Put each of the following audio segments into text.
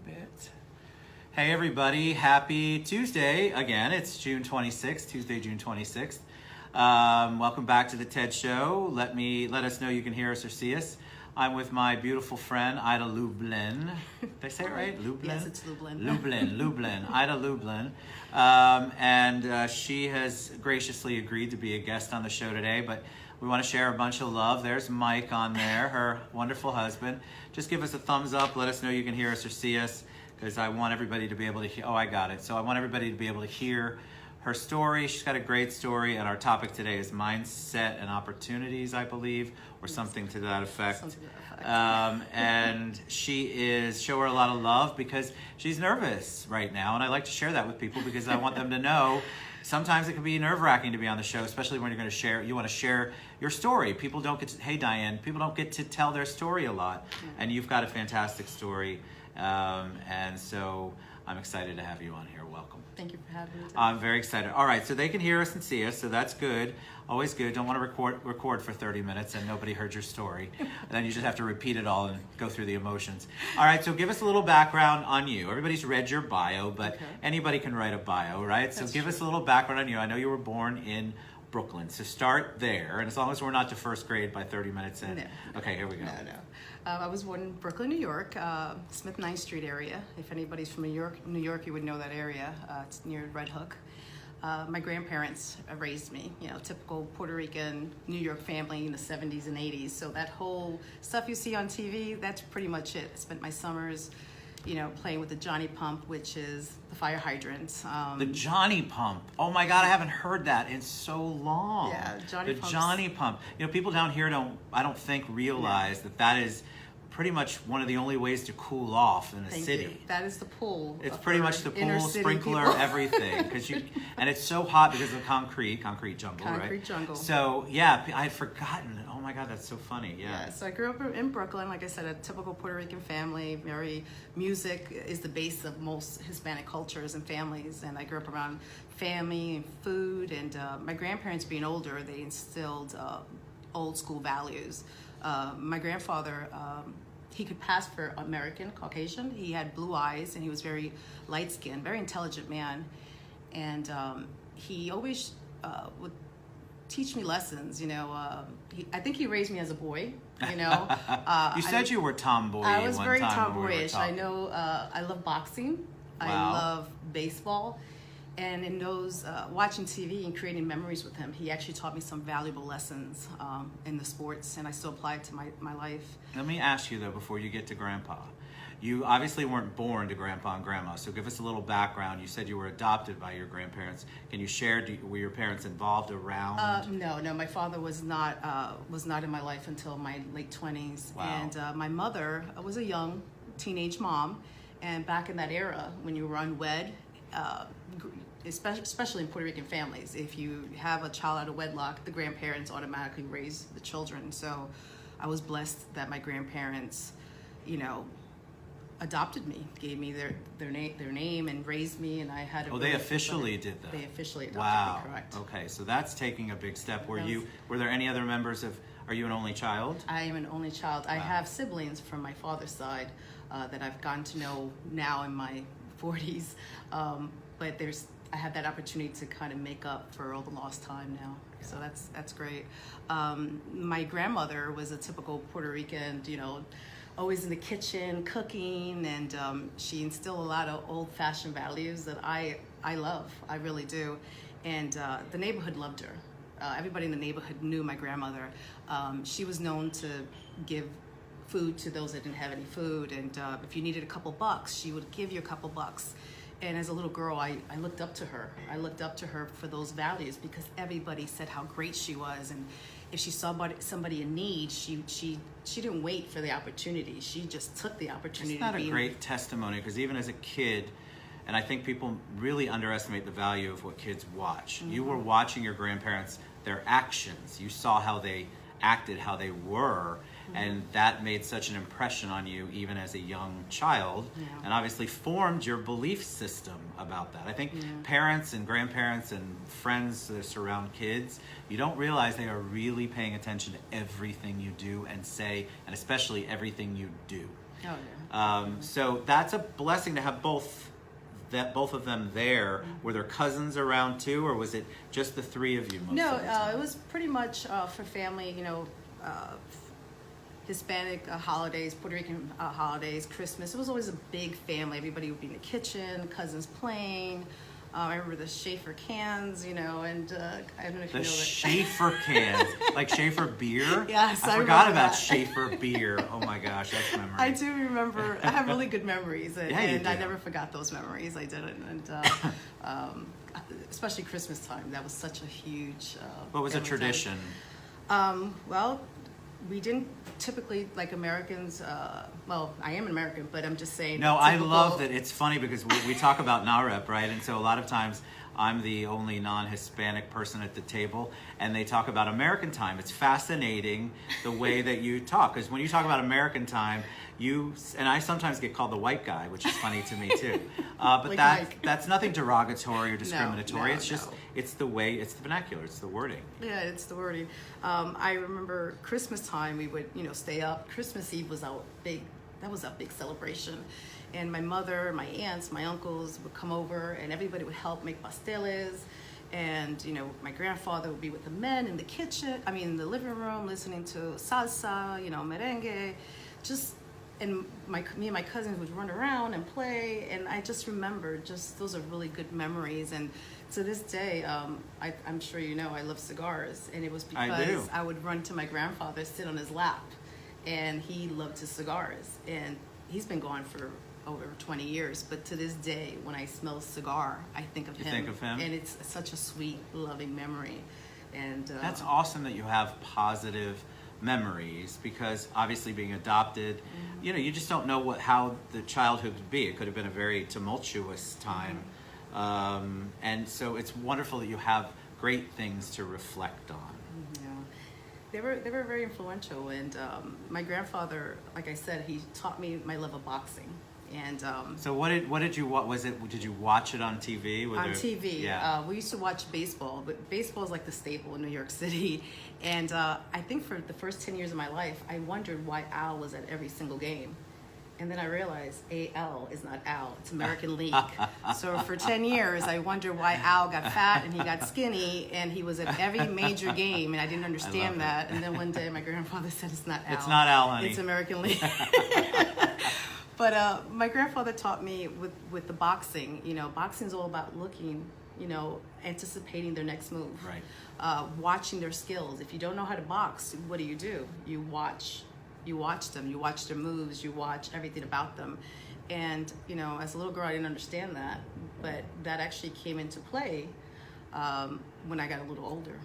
bit. Hey everybody, happy Tuesday again. It's June 26th, Tuesday, June 26th. Welcome back to the TED Show. Let us know you can hear us or see us. I'm with my beautiful friend, Aida Lublin. Did I say it right? Lublin? Yes, it's Lublin. Lublin. Aida Lublin. She has graciously agreed to be a guest on the show today, but we want to share a bunch of love. There's Mike on there, her wonderful husband. Just give us a thumbs up. Let us know you can hear us or see us, because I want everybody to be able to hear. Oh, I got it. So I want everybody to be able to hear her story. She's got a great story, and our topic today is mindset and opportunities, I believe, or something to that effect. And show her a lot of love because she's nervous right now, and I like to share that with people because I want them to know sometimes it can be nerve-wracking to be on the show, especially when you want to share your story. People don't get to, hey Diane, people don't get to tell their story a lot, and you've got a fantastic story, and so I'm excited to have you on here. Welcome. Thank you for having me. I'm very excited. All right, so they can hear us and see us, so that's good. Always good. Don't want to record for 30 minutes and nobody heard your story. And then you just have to repeat it all and go through the emotions. All right, so give us a little background on you. Everybody's read your bio, but anybody can write a bio, right? So give us a little background on you. I know you were born in Brooklyn, so start there. And as long as we're not to first grade by 30 minutes in. No. Okay, here we go. No. I was born in Brooklyn, New York, Smith 9th Street area. If anybody's from New York, you would know that area. It's near Red Hook. My grandparents raised me, typical Puerto Rican, New York family in the 70s and 80s. So that whole stuff you see on TV, that's pretty much it. I spent my summers, playing with the Johnny Pump, which is the fire hydrants. The Johnny Pump. Oh my God, I haven't heard that in so long. Yeah, Johnny Pump. People down here I don't think realize that is pretty much one of the only ways to cool off in a city. You. That is the pool. It's pretty much the pool, sprinkler, everything. And it's so hot because of concrete jungle, right? Concrete jungle. So yeah, I had forgotten. Oh my God, that's so funny. Yeah. So I grew up in Brooklyn, like I said, a typical Puerto Rican family. Music is the base of most Hispanic cultures and families. And I grew up around family and food. And my grandparents being older, they instilled old school values. My grandfather, he could pass for American, Caucasian. He had blue eyes and he was very light-skinned, very intelligent man. And he always would teach me lessons, I think he raised me as a boy, You said you were tomboy. I was very tomboyish. I know, I love boxing. Wow. I love baseball. And in those, watching TV and creating memories with him, he actually taught me some valuable lessons in the sports, and I still apply it to my life. Let me ask you, though, before you get to Grandpa. You obviously weren't born to Grandpa and Grandma, so give us a little background. You said you were adopted by your grandparents. Can you share, were your parents involved around? No, my father was not in my life until my late 20s. Wow. And my mother was a young teenage mom, and back in that era, when you were unwed, especially in Puerto Rican families, if you have a child out of wedlock, the grandparents automatically raise the children. So I was blessed that my grandparents, adopted me, gave me their name and raised me, and I had a they officially did that. They officially adopted me, correct. Okay, so that's taking a big step. Were there any other members are you an only child? I am an only child. Wow. I have siblings from my father's side that I've gotten to know now in my 40s, but I have that opportunity to kind of make up for all the lost time now. Yeah. So that's great. My grandmother was a typical Puerto Rican, always in the kitchen cooking, and she instilled a lot of old-fashioned values that I love. I really do. And the neighborhood loved her. Everybody in the neighborhood knew my grandmother. She was known to give food to those that didn't have any food, and if you needed a couple bucks, she would give you a couple bucks. And as a little girl, I looked up to her. I looked up to her for those values because everybody said how great she was, and if she saw somebody in need, she didn't wait for the opportunity. She just took the opportunity. It's not a great testimony, because even as a kid, and I think people really underestimate the value of what kids watch. Mm-hmm. You were watching your grandparents, their actions. You saw how they acted, how they were, and that made such an impression on you even as a young child, and obviously formed your belief system about that. I think parents and grandparents and friends that surround kids, you don't realize they are really paying attention to everything you do and say, and especially everything you do. Oh, yeah. So that's a blessing to have both of them there. Were there cousins around too, or was it just the three of you most No, of the time? it was pretty much for family, Hispanic holidays, Puerto Rican holidays, Christmas. It was always a big family. Everybody would be in the kitchen, cousins playing. I remember the Schaefer cans, and I don't know if The you know that. Schaefer cans, like Schaefer beer? Yes, I forgot remember about that. Schaefer beer. Oh my gosh, that's memory. I do remember. I have really good memories, and, Yeah, you and I do. never forgot those memories. I didn't, and especially Christmas time. That was such a huge. What was a family time. tradition? Well, we didn't typically, like Americans. Well, I am an American, but I'm just saying. No, I typical- love that. It's funny because we talk about NAREP, right? And so a lot of times I'm the only non-Hispanic person at the table, and they talk about American time. It's fascinating the way that you talk, because when you talk about American time, and I sometimes get called the white guy, which is funny to me too. But Like Mike. that's nothing derogatory or discriminatory. no, it's just no. It's the way, it's the vernacular, it's the wording. Yeah, it's the wording. I remember Christmas time. We would, stay up. Christmas Eve was our big. That was a big celebration, and my mother, my aunts, my uncles would come over, and everybody would help make pasteles. And my grandfather would be with the men in the kitchen. I mean, in the living room, listening to salsa, merengue, and me and my cousins would run around and play, and I just remember those are really good memories. And to this day, I'm sure I love cigars, and it was I do. because I would run to my grandfather, sit on his lap, and he loved his cigars, and he's been gone for over 20 years, but to this day, when I smell a cigar, I think of You him. think of him? And it's such a sweet, loving memory. And That's awesome that you have positive memories, because obviously being adopted, you just don't know how the childhood could be. It could have been a very tumultuous time. And so it's wonderful that you have great things to reflect on. Yeah, they were very influential, and my grandfather, like I said, he taught me my love of boxing. And So did you watch it on TV? on TV, Yeah. we used to watch baseball, but baseball is like the staple in New York City. And I think for the first 10 years of my life, I wondered why Al was at every single game. And then I realized AL is not Al, it's American League. So for 10 years, I wondered why Al got fat and he got skinny, and he was at every major game, and I didn't understand that. And then one day my grandfather said, it's not Al. It's not Al, honey. It's American League. But my grandfather taught me with the boxing, boxing is all about looking, anticipating their next move. Right. Watching their skills. If you don't know how to box, what do? You watch them, you watch their moves, you watch everything about them. And, as a little girl, I didn't understand that, but that actually came into play when I got a little older.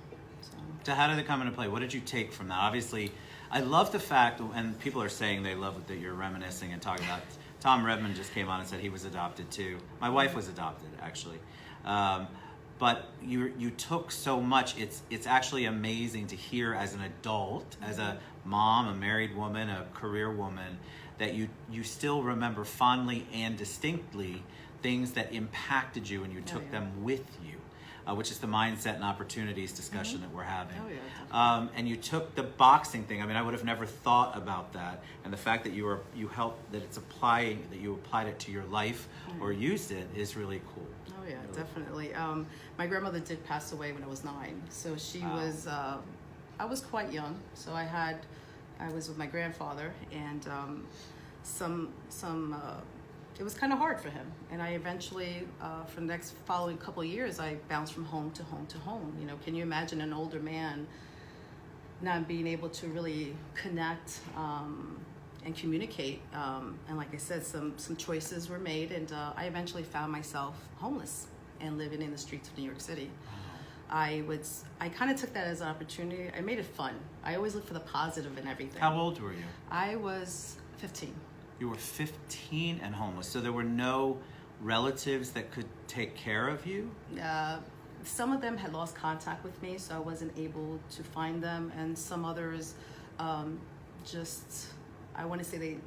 So how did it come into play? What did you take from that? Obviously, I love the fact, and people are saying they love it, that you're reminiscing and talking about. Tom Redmond just came on and said he was adopted too. My wife was adopted, actually. But you took so much. It's actually amazing to hear as an adult, as a mom, a married woman, a career woman, that you still remember fondly and distinctly things that impacted you, and you took them with you, which is the mindset and opportunities discussion that we're having. Oh, yeah, And you took the boxing thing. I mean, I would have never thought about that, and the fact that you helped, that you applied it to your life or used it is really cool. Oh yeah, definitely. My grandmother did pass away when I was 9, so she was. I was quite young, so I was with my grandfather, and it was kind of hard for him. And I eventually, for the next following couple of years, I bounced from home to home to home. Can you imagine an older man not being able to really connect and communicate? And like I said, some choices were made, and I eventually found myself homeless and living in the streets of New York City. I kind of took that as an opportunity. I made it fun. I always look for the positive in everything. How old were you? I was 15. You were 15 and homeless, so there were no relatives that could take care of you? Some of them had lost contact with me, so I wasn't able to find them, and some others I want to say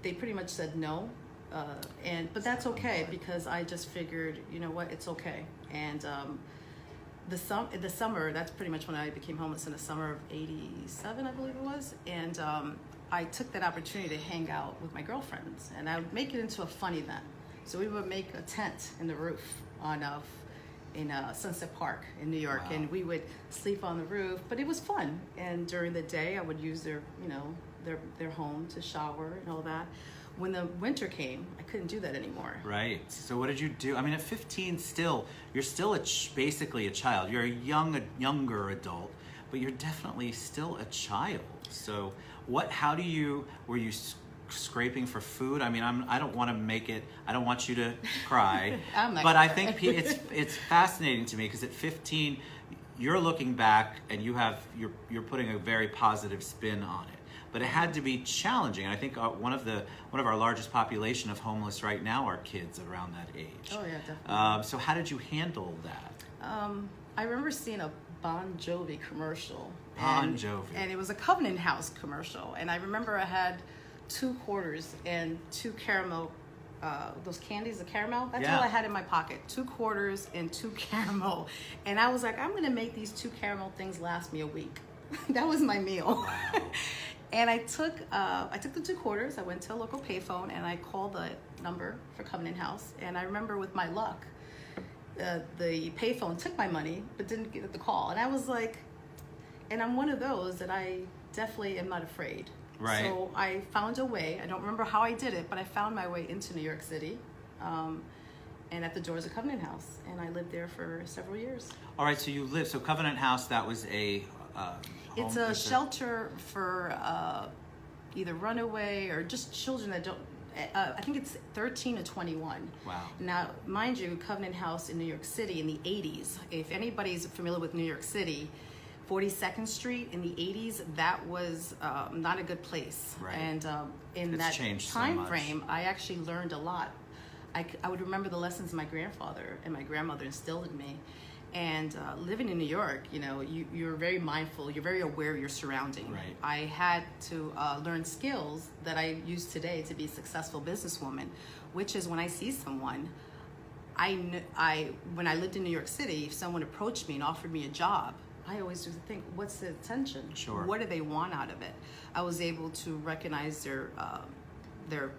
they pretty much said no, but that's okay, because I just figured, you know what, it's okay. And the summer, that's pretty much when I became homeless, in the summer of '87, I believe it was, and I took that opportunity to hang out with my girlfriends, and I would make it into a fun event. So we would make a tent in the roof in Sunset Park in New York, Wow. and we would sleep on the roof. But it was fun. And during the day, I would use their home to shower and all that. When the winter came, I couldn't do that anymore. Right. So what did you do? I mean, at 15, you're still basically a child. You're a younger adult, but you're definitely still a child. So how were you scraping for food? I mean, I don't want to make it, I don't want you to cry, I'm not but gonna I think it's fascinating to me because at 15, you're looking back and you're putting a very positive spin on it. But it had to be challenging. I think one of our largest population of homeless right now are kids around that age. Oh yeah, definitely. So how did you handle that? I remember seeing a Bon Jovi commercial. Bon Jovi. And it was a Covenant House commercial. And I remember I had 2 quarters and 2 caramel, those candies of caramel. That's all I had in my pocket. 2 quarters and 2 caramel. And I was like, I'm going to make these 2 caramel things last me a week. That was my meal. Wow. And I took the 2 quarters. I went to a local payphone and I called the number for Covenant House. And I remember with my luck, the payphone took my money but didn't get the call. And I was like, and I'm one of those that I definitely am not afraid. Right. So I found a way. I don't remember how I did it, but I found my way into New York City, and at the doors of Covenant House, and I lived there for several years. All right. So Covenant House, that was a. It's a shelter for either runaway or just children that don't. I think it's 13 to 21. Wow. Now, mind you, Covenant House in New York City in the 80s. If anybody's familiar with New York City, 42nd Street in the 80s, that was not a good place. Right. And in It's that changed so time much. frame, I actually learned a lot. I would remember the lessons my grandfather and my grandmother instilled in me. And living in New York, you're very mindful, you're very aware of your surrounding. Right. I had to learn skills that I use today to be a successful businesswoman, which is when I see someone, when I lived in New York City, if someone approached me and offered me a job, I always used to think, what's the intention? Sure. What do they want out of it? I was able to recognize their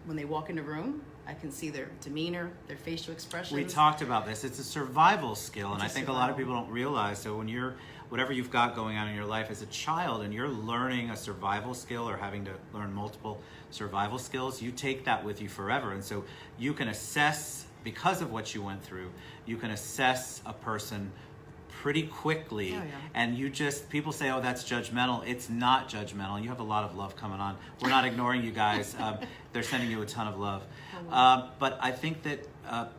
when they walk in the room, I can see their demeanor, their facial expressions. We talked about this. It's a survival skill, and I It's a think a lot of survival. people don't realize. So when whatever you've got going on in your life as a child, and you're learning a survival skill or having to learn multiple survival skills, you take that with you forever. And so you can assess, because of what you went through, you can assess a person pretty quickly. Oh, yeah. And people say, oh, that's judgmental. It's not judgmental. You have a lot of love coming on. We're not ignoring you guys. They're sending you a ton of love. But I think that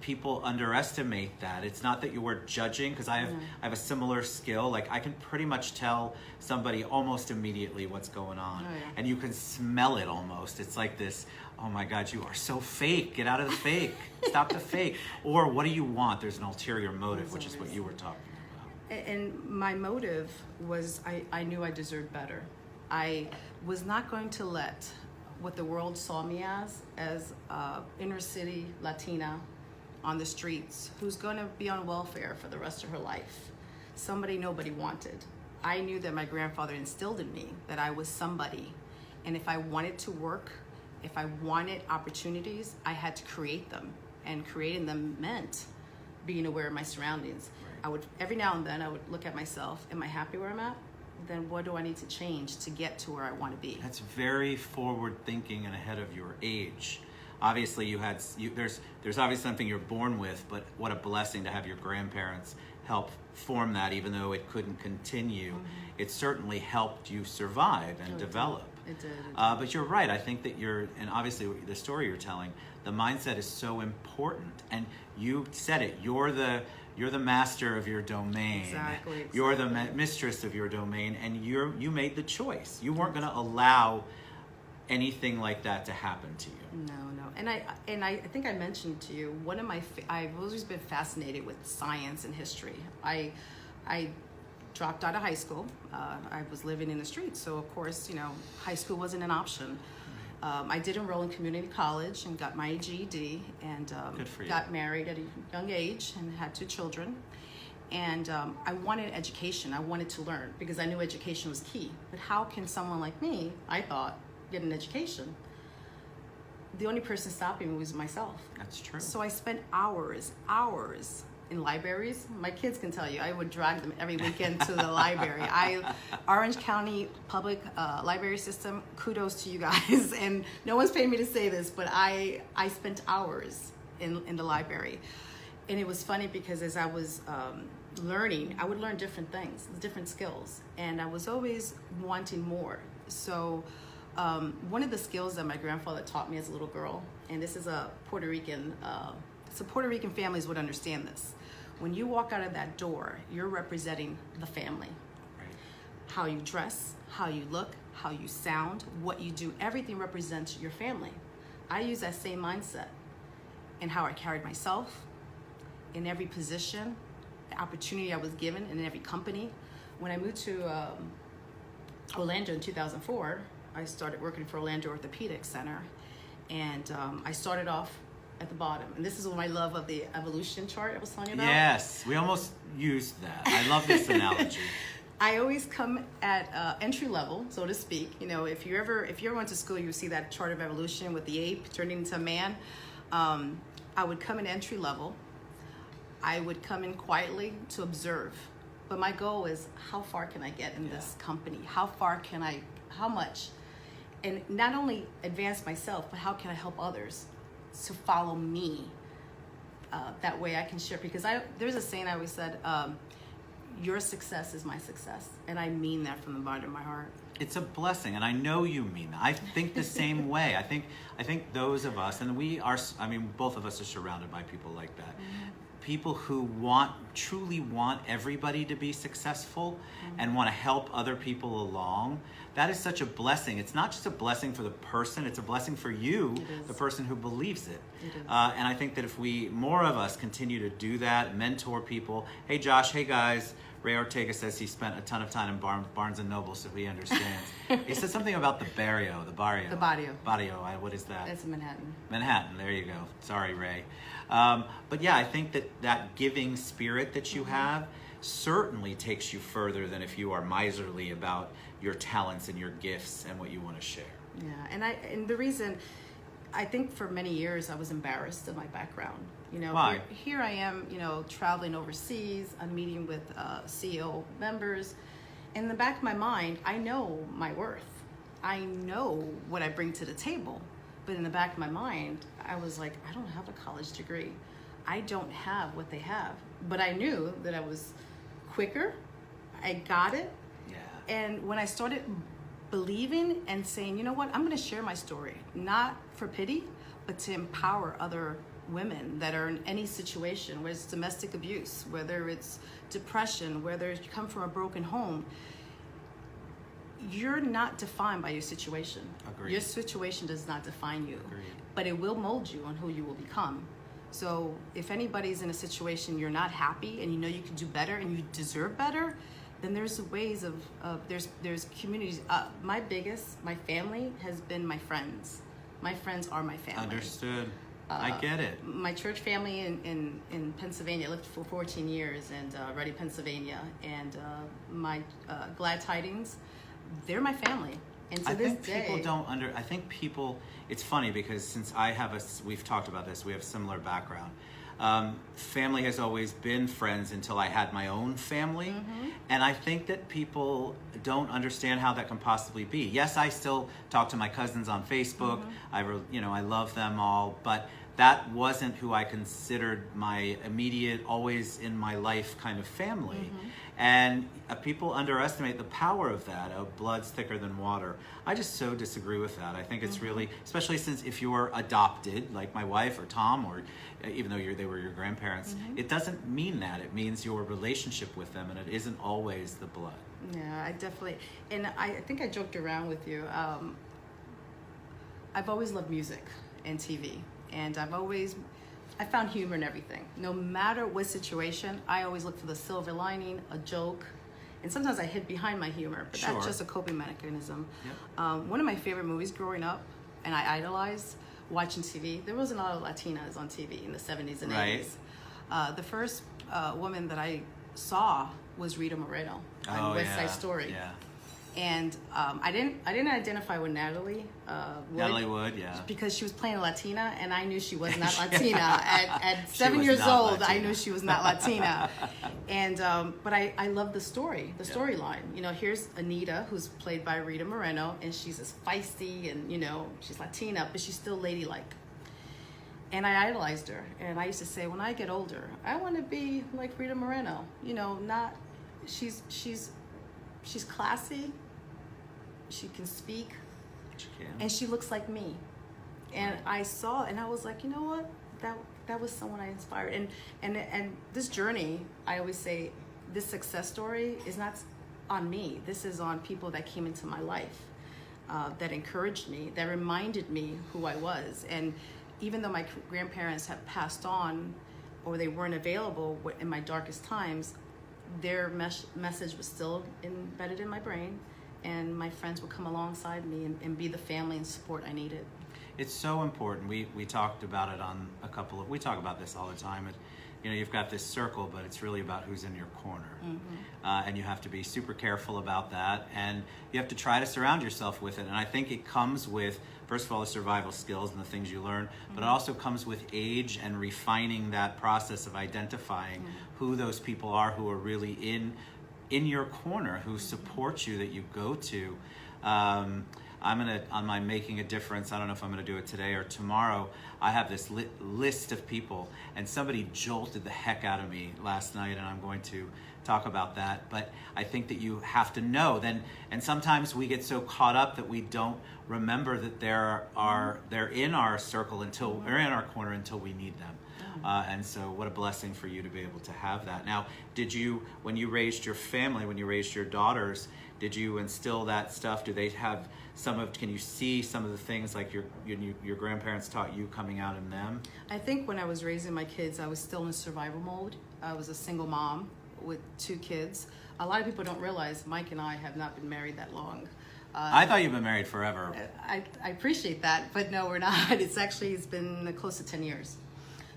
people underestimate that. It's not that you were judging, because I have a similar skill. Like, I can pretty much tell somebody almost immediately what's going on. Oh, yeah. And you can smell it almost. It's like this, oh my God, you are so fake. Get out of the fake. Stop the fake. Or what do you want? There's an ulterior motive, which is what you were talking about. And my motive was I knew I deserved better. I was not going to let what the world saw me as inner city Latina on the streets who's going to be on welfare for the rest of her life. Somebody nobody wanted. I knew that my grandfather instilled in me that I was somebody. And if I wanted to work, if I wanted opportunities, I had to create them. And creating them meant being aware of my surroundings. I would, every now and then, I would look at myself. Am I happy where I'm at? Then what do I need to change to get to where I want to be? That's very forward thinking and ahead of your age. Obviously, there's obviously something you're born with, but what a blessing to have your grandparents help form that, even though it couldn't continue. Mm-hmm. It certainly helped you survive and develop. It did. But you're right. I think that and obviously the story you're telling, the mindset is so important. And you said it. You're the master of your domain. Exactly. You're the mistress of your domain, and you made the choice. You weren't going to allow anything like that to happen to you. No. And I think I mentioned to you, I've always been fascinated with science and history. I dropped out of high school. I was living in the streets, so of course, high school wasn't an option. I did enroll in community college and got my GED, and Good for you. got married at a young age and had 2 children. And I wanted education. I wanted to learn because I knew education was key. But how can someone like me, I thought, get an education. The only person stopping me was myself. That's true. So I spent hours in libraries. My kids can tell you, I would drag them every weekend to the library. Orange County Public Library System, kudos to you guys. And no one's paying me to say this, but I spent hours in the library. And it was funny because as I was learning, I would learn different things, different skills. And I was always wanting more. So one of the skills that my grandfather taught me as a little girl, and this is a Puerto Rican, so Puerto Rican families would understand this. When you walk out of that door, you're representing the family. Right. How you dress, how you look, how you sound, what you do, everything represents your family. I use that same mindset in how I carried myself, in every position, the opportunity I was given in every company. When I moved to Orlando in 2004, I started working for Orlando Orthopedic Center, and I started off at the bottom. And this is my love of the evolution chart I was telling you about. Yes, we almost used that. I love this analogy. I always come at entry level, so to speak. You know, if you ever went to school, you would see that chart of evolution with the ape turning into a man. I would come in entry level. I would come in quietly to observe. But my goal is, how far can I get in this company? How much? And not only advance myself, but how can I help others to follow me? That way I can share. Because there's a saying I always said, your success is my success. And I mean that from the bottom of my heart. It's a blessing, and I know you mean that. I think the same way. I think those of us, and we are, I mean, both of us are surrounded by people like that. Mm-hmm. People who truly want everybody to be successful, mm-hmm. and want to help other people along. That is such a blessing. It's not just a blessing for the person, it's a blessing for you, the person who believes it. And I think that if more of us continue to do that, mentor people. Hey Josh, hey guys. Ray Ortega says he spent a ton of time in Barnes and Noble, so he understands. He said something about the barrio. The barrio. What is that? That's Manhattan. Manhattan, there you go. Sorry, Ray. But yeah, I think that giving spirit that you mm-hmm. have certainly takes you further than if you are miserly about your talents and your gifts and what you want to share. Yeah, and the reason, I think for many years I was embarrassed of my background. You know, why? Here I am, you know, traveling overseas. I'm meeting with CEO members. In the back of my mind, I know my worth. I know what I bring to the table. But in the back of my mind, I was like, I don't have a college degree. I don't have what they have. But I knew that I was quicker. I got it. Yeah. And when I started believing and saying, you know what, I'm going to share my story, not for pity, but to empower other women that are in any situation, whether it's domestic abuse, whether it's depression, whether you come from a broken home. You're not defined by your situation. Agreed. Your situation does not define you. Agreed. But it will mold you on who you will become. So if anybody's in a situation you're not happy and you know you can do better and you deserve better, then there's ways of there's communities. My family has been my friends. My friends are my family. Understood. I get it. My church family in Pennsylvania, I lived for 14 years in Reading, Pennsylvania, and my Glad Tidings, they're my family. And to this day, I think people, it's funny because since we've talked about this, we have similar background. Family has always been friends until I had my own family. Mm-hmm. And I think that people don't understand how that can possibly be. Yes, I still talk to my cousins on Facebook. Mm-hmm. I love them all, but that wasn't who I considered my immediate, always in my life kind of family. Mm-hmm. And people underestimate the power of that, of blood's thicker than water. I just so disagree with that. I think it's mm-hmm. really, especially since if you're adopted, like my wife or Tom, or even though they were your grandparents, mm-hmm. it doesn't mean that. It means your relationship with them, and it isn't always the blood. Yeah, I definitely, and I think I joked around with you. I've always loved music and TV. And I found humor in everything. No matter what situation, I always look for the silver lining, a joke. And sometimes I hid behind my humor, but that's just a coping mechanism. Yep. One of my favorite movies growing up, and I idolized watching TV, there wasn't a lot of Latinas on TV in the 70s and 80s. The first woman that I saw was Rita Moreno on West Side Story. Yeah. And I didn't identify with Natalie Wood. Natalie Wood, yeah. Because she was playing Latina, and I knew she was not Latina. At 7 was years not old, Latina. I knew she was not Latina. And but I love the storyline. You know, here's Anita, who's played by Rita Moreno, and she's as feisty, and you know, she's Latina, but she's still ladylike. And I idolized her, and I used to say, when I get older, I want to be like Rita Moreno. You know, not she's classy. She can speak, and she looks like me. And I saw, and I was like, you know what? That was someone I inspired. And this journey, I always say, this success story is not on me. This is on people that came into my life, that encouraged me, that reminded me who I was. And even though my grandparents have passed on, or they weren't available in my darkest times, their message was still embedded in my brain. And my friends would come alongside me and be the family and support I needed. It's so important. We talked about it on we talk about this all the time. You know, you've got this circle, but it's really about who's in your corner. And you have to be super careful about that. And you have to try to surround yourself with it. And I think it comes with, first of all, the survival skills and the things you learn, but it also comes with age and refining that process of identifying who those people are who are really in your corner, who support you, that you go to. I'm gonna, on my Making a Difference, I don't know if I'm gonna do it today or tomorrow, I have this list of people, and somebody jolted the heck out of me last night, and I'm going to talk about that. But I think that you have to know then, and sometimes we get so caught up that we don't remember that they're in our circle until they're in our corner until we need them. And so what a blessing for you to be able to have that. Now, did you, when you raised your family, when you raised your daughters, did you instill that stuff? Do they have can you see some of the things like your grandparents taught you coming out in them? I think when I was raising my kids, I was still in survival mode. I was a single mom with 2 kids. A lot of people don't realize Mike and I have not been married that long. I thought you've been married forever. I appreciate that, but no, we're not. It's been close to 10 years.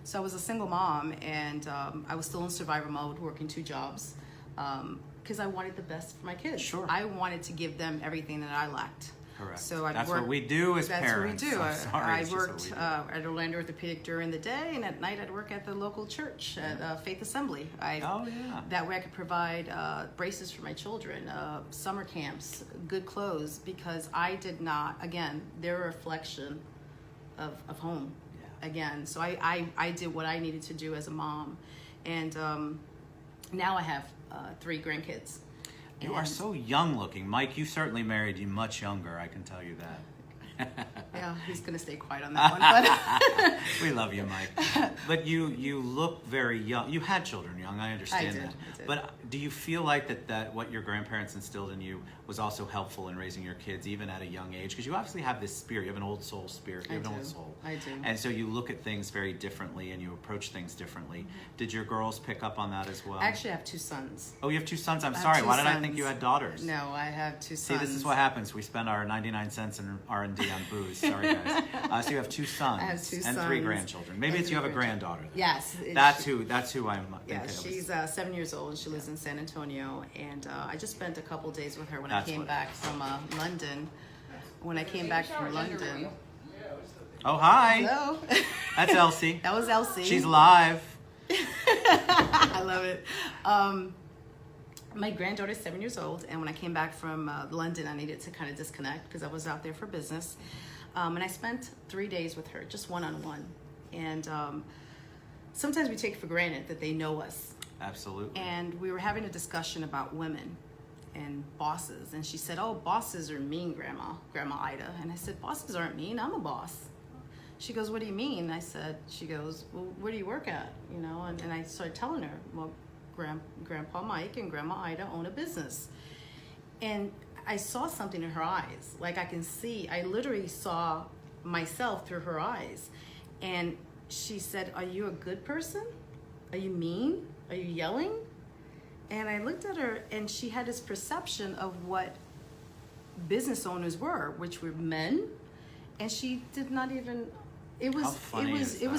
So I was a single mom, and I was still in survivor mode, working 2 jobs, because I wanted the best for my kids. Sure. I wanted to give them everything that I lacked. Correct. So that's what we do as parents. That's what we do. I'm sorry, I it's just what worked we do. at Orlando Orthopedic during the day, and at night I'd work at the local church at Faith Assembly. That way I could provide braces for my children, summer camps, good clothes, because I did not, again, they're a reflection of home. Again, so I did what I needed to do as a mom, and now I have 3 grandkids. You are so young looking. Mike, you certainly married you much younger, I can tell you that. Yeah, he's going to stay quiet on that one. But we love you, Mike. But you look very young. You had children young, I understand that. I did. But do you feel like that what your grandparents instilled in you was also helpful in raising your kids, even at a young age? Because you obviously have this spirit. You have an old soul spirit. You have an old soul. I do. And so you look at things very differently and you approach things differently. Did your girls pick up on that as well? Actually, I have 2 sons. Oh, you have 2 sons. I'm I have sorry. 2 Why did I sons. think you had daughters? No, I have 2 sons. See, this is what happens. We spend our 99 cents in R&D on booze. Sorry, guys. So you have 2 sons. I have 2 and sons. 3 grandchildren. Maybe And it's you have a 3 granddaughter. Then. Yes. That's who I'm thinking Yeah, of. she's 7 years old. She lives in San Antonio, and I just spent a couple days with her when That's I came what back from London. When I came back from London. Oh, hi. Hello. That's Elsie. That was Elsie. She's live. I love it. My granddaughter's 7 years old, and when I came back from London, I needed to kind of disconnect because I was out there for business. And I spent 3 days with her, just one-on-one. And sometimes we take for granted that they know us. Absolutely. And we were having a discussion about women and bosses. And she said, oh, bosses are mean, Grandma Ida. And I said, bosses aren't mean. I'm a boss. She goes, what do you mean? She goes, well, where do you work at? You know, and I started telling her, well, Grandpa Mike and Grandma Ida own a business. And I saw something in her eyes. Like I literally saw myself through her eyes. And she said, are you a good person? Are you mean? Are you yelling? And I looked at her, and she had this perception of what business owners were, which were men. And she did not even, it was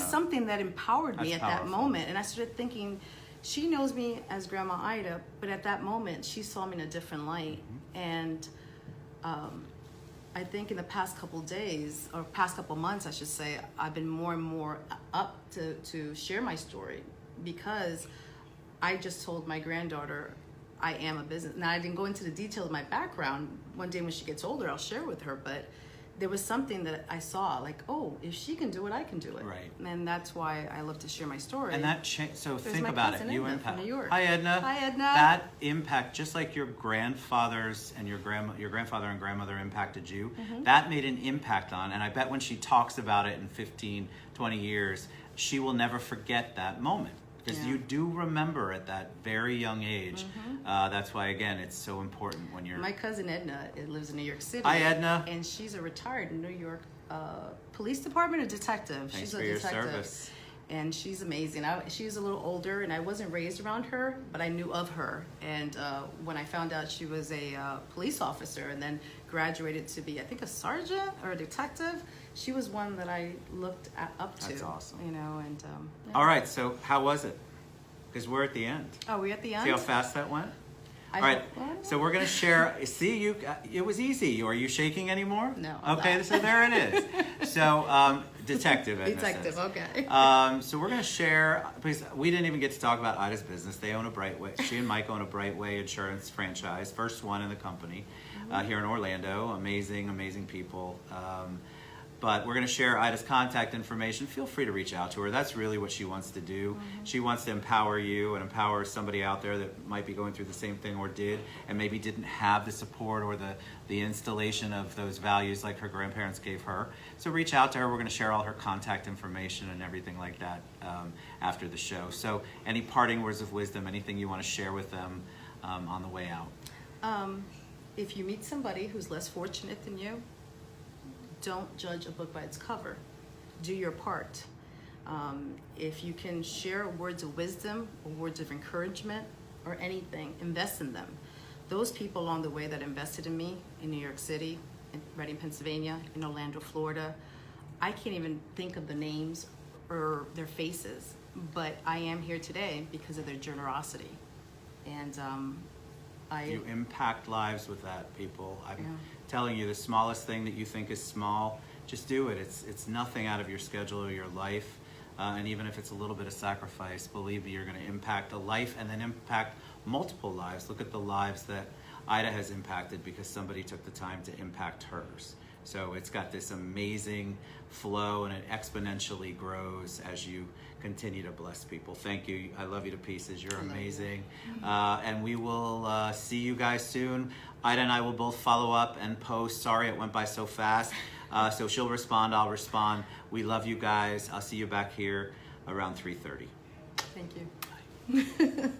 something that empowered me at that moment. And I started thinking, she knows me as Grandma Ida, but at that moment she saw me in a different light. And I think in the past couple days, or past couple months, I should say, I've been more and more up to share my story, because I just told my granddaughter I am a business. Now, I didn't go into the detail of my background. One day when she gets older, I'll share with her, but there was something that I saw, like, oh, if she can do it, I can do it. Right. And that's why I love to share my story. And that so There's think my about it. cousin You Edna impact. from New York. Hi, Edna. Hi, Edna. That impact, just like your grandfathers and your grandfather and grandmother impacted you, that made an impact on. And I bet when she talks about it in 15, 20 years, she will never forget that moment. Because you do remember at that very young age. That's why, again, it's so important when you're... My cousin Edna lives in New York City. Hi, Edna. And she's a retired New York police department, a detective. Thanks She's for a your detective. service. And she's amazing. She's a little older, and I wasn't raised around her, but I knew of her. And when I found out she was a police officer and then graduated to be, I think, a sergeant or a detective, she was one that I looked up to. That's awesome. You know, and yeah. All right, so how was it? Because we're at the end. Oh, we're at the end? See how fast that went? I All right, hope- so we're going to share. See, it was easy. Are you shaking anymore? No, I'm Okay, not. so there it is. So, detective, Edna Detective, says. okay. So we're going to share, because we didn't even get to talk about Ida's business. They own a Brightway. She and Mike own a Brightway insurance franchise, first one in the company here in Orlando. Amazing, amazing people. But we're going to share Ida's contact information. Feel free to reach out to her. That's really what she wants to do. She wants to empower you and empower somebody out there that might be going through the same thing or did, and maybe didn't have the support or the installation of those values like her grandparents gave her. So reach out to her. We're going to share all her contact information and everything like that after the show. So any parting words of wisdom, anything you want to share with them on the way out? If you meet somebody who's less fortunate than you, don't judge a book by its cover. Do your part. If you can share words of wisdom or words of encouragement or anything, invest in them. Those people along the way that invested in me in New York City, in Reading, Pennsylvania, in Orlando, Florida, I can't even think of the names or their faces, but I am here today because of their generosity. And You impact lives with that, people. I'm telling you, the smallest thing that you think is small, just do it. It's nothing out of your schedule or your life. And even if it's a little bit of sacrifice, believe me, you're going to impact a life and then impact multiple lives. Look at the lives that Ida has impacted because somebody took the time to impact hers. So it's got this amazing flow, and it exponentially grows as you continue to bless people. Thank you. I love you to pieces. You're amazing. And we will see you guys soon. Ida and I will both follow up and post. Sorry it went by so fast. So she'll respond, I'll respond. We love you guys. I'll see you back here around 3:30. thank you.